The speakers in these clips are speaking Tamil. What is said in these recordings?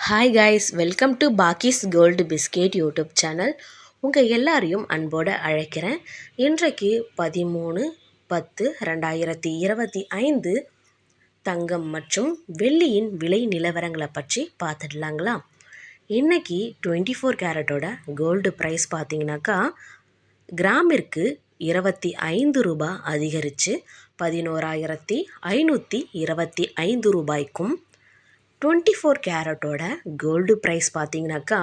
ஹாய் கைஸ், வெல்கம் டு பாக்கிஸ் கோல்டு பிஸ்கெட் யூடியூப் சேனல். உங்கள் எல்லாரையும் அன்போடு அழைக்கிறேன். இன்றைக்கு 13/10/2025 தங்கம் மற்றும் வெள்ளியின் விலை நிலவரங்களை பற்றி பார்த்துடலாங்களா? இன்றைக்கி 24 கேரட்டோட கோல்டு ப்ரைஸ் பார்த்தீங்கன்னாக்கா கிராமிற்கு 25 ரூபாய் அதிகரித்து 11,525 ரூபாய்க்கும், 24 கேரட்டோட கோல்டு ப்ரைஸ் பார்த்தீங்கன்னாக்கா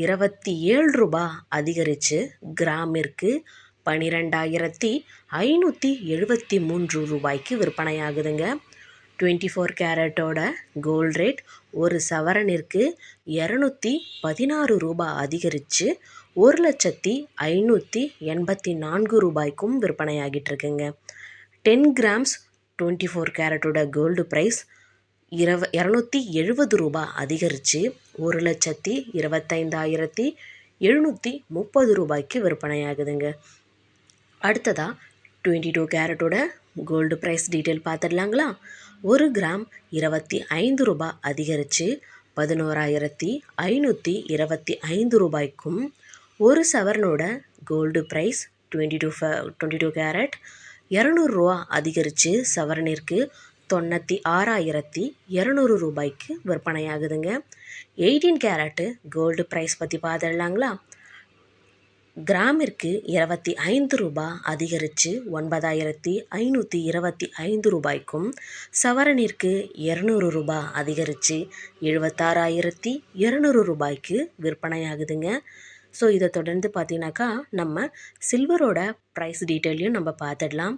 27 ரூபாய் அதிகரித்து கிராமிற்கு 12,573 ரூபாய்க்கு விற்பனையாகுதுங்க. 24 கேரட்டோட கோல்டு ரேட் ஒரு சவரனிற்கு 216 ரூபாய் அதிகரித்து 1,584 ரூபாய்க்கும் விற்பனையாகிட்டு இருக்குங்க. 10 கிராம்ஸ் 24 கேரட்டோட கோல்டு ப்ரைஸ் 270 ரூபாய் அதிகரித்து 1,25,730 ரூபாய்க்கு விற்பனையாகுதுங்க. அடுத்ததாக 22 கேரட்டோட கோல்டு ப்ரைஸ் டீட்டெயில் பார்த்துடலாங்களா? 1 கிராம் 25 ரூபாய் அதிகரித்து 11,525 ரூபாய்க்கும், ஒரு சவரனோட கோல்டு ப்ரைஸ் 22 கேரட் 200 ரூபா அதிகரித்து சவரனிற்கு 96,200 ரூபாய்க்கு விற்பனையாகுதுங்க. 18 கேரட்டு கோல்டு ப்ரைஸ் பற்றி பார்த்துடலாங்களா? கிராமிற்கு 25 ரூபாய் அதிகரித்து 9,525 ரூபாய்க்கும், சவரனிற்கு 200 ரூபாய் அதிகரித்து 76,200 ரூபாய்க்கு விற்பனையாகுதுங்க. ஸோ இதை தொடர்ந்து பார்த்தீங்கன்னாக்கா நம்ம சில்வரோட ப்ரைஸ் டீட்டெயிலையும் நம்ம பார்த்துடலாம்.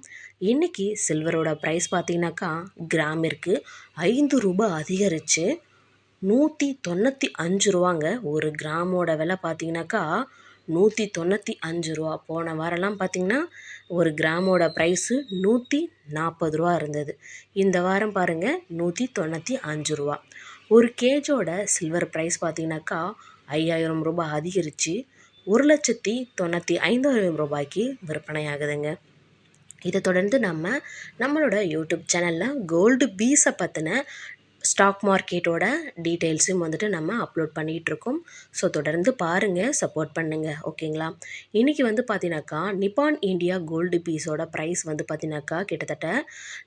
இன்றைக்கி சில்வரோட ப்ரைஸ் பார்த்தீங்கன்னாக்கா கிராமிற்கு 5 ரூபாய் அதிகரித்து 195 ரூபாங்க. ஒரு கிராமோட விலை பார்த்தீங்கன்னாக்கா 195 ரூபா. போன வாரம்லாம் பார்த்திங்கன்னா ஒரு கிராமோட ப்ரைஸு 140 ரூபா இருந்தது. இந்த வாரம் பாருங்கள் 195 ரூபா. ஒரு கேஜோட சில்வர் ப்ரைஸ் பார்த்திங்கனாக்கா 5,000 ரூபாய் அதிகரித்து 1,95,000 ரூபாய்க்கு விற்பனையாகுதுங்க. இதை தொடர்ந்து நம்மளோட யூடியூப் சேனலில் கோல்டு பீஸை பற்றின ஸ்டாக் மார்க்கெட்டோட டீட்டெயில்ஸும் நம்ம அப்லோட் பண்ணிகிட்ருக்கோம். ஸோ தொடர்ந்து பாருங்கள், சப்போர்ட் பண்ணுங்கள், ஓகேங்களா? இன்றைக்கி பார்த்தீங்கன்னாக்கா நிப்பான் இந்தியா கோல்டு பீஸோட ப்ரைஸ் பார்த்தீங்கன்னாக்கா கிட்டத்தட்ட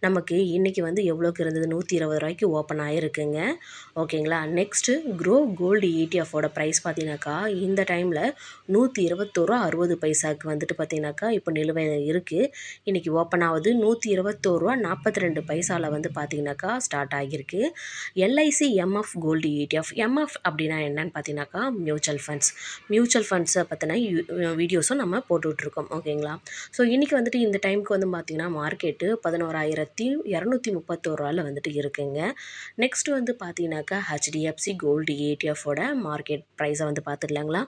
நமக்கு இன்றைக்கி எவ்வளோக்கு இருந்தது? 120 ரூபாய்க்கு ஓப்பன் ஆகிருக்குங்க, ஓகேங்களா? Next Groww gold ETF price பார்த்தீங்கன்னாக்கா இந்த டைமில் 121 ரூபா 60 பைசாவுக்கு பார்த்தீங்கன்னாக்கா இப்போ நிலுவையில் இருக்குது. இன்றைக்கி ஓப்பன் ஆகுது 121 ரூபா 42 பைசாவில் பார்த்தீங்கன்னாக்கா ஸ்டார்ட் ஆகியிருக்கு. LIC MF gold ETF. MF அப்படின்னா என்னன்னு பார்த்தீங்கன்னாக்கா மியூச்சுவல் ஃபண்ட்ஸை பற்றின வீடியோஸும் நம்ம போட்டுட்ருக்கோம், ஓகேங்களா? ஸோ இன்றைக்கி இந்த டைமுக்கு பார்த்தீங்கன்னா மார்க்கெட்டு 11,231 ரூபாவில் இருக்குங்க. நெக்ஸ்ட் பார்த்தீங்கன்னாக்கா HDFC கோல்டு ETF மார்க்கெட் ப்ரைஸை பார்த்துடலாங்களா?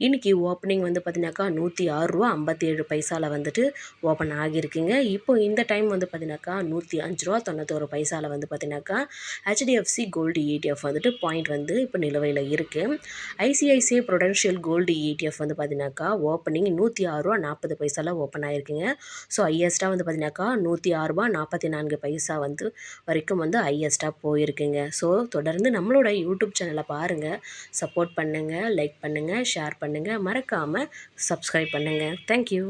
இன்றைக்கி ஓப்பனிங் பார்த்தீங்கன்னாக்கா 106 ரூபா 57 பைசாவில் ஓப்பன் ஆகியிருக்குங்க. இப்போ இந்த டைம் பார்த்தீங்கன்னாக்கா 105 ரூபா 91 பைசாவில் பார்த்தீங்கன்னாக்கா HDFC கோல்டு ETF பாயிண்ட் இப்போ நிலுவையில் இருக்குது. ICICI ப்ரொடென்ஷியல் கோல்டு ETF பார்த்தீங்கன்னாக்கா ஓப்பனிங் 106 ரூபா 40 பைசாவில் ஓப்பன் ஆகிருக்குங்க. ஸோ ஹையஸ்ட்டாக பார்த்தீங்கன்னாக்கா 106 ரூபா 44 பைசா வரைக்கும் ஹையஸ்ட்டாக போயிருக்குங்க. ஸோ தொடர்ந்து நம்மளோட யூடியூப் சேனலை பாருங்கள், சப்போர்ட் பண்ணுங்கள், லைக் பண்ணுங்கள், ஷேர் பண்ணுங்கள், மறக்காமல் சப்ஸ்கிரைப் பண்ணுங்கள். தேங்க்யூ.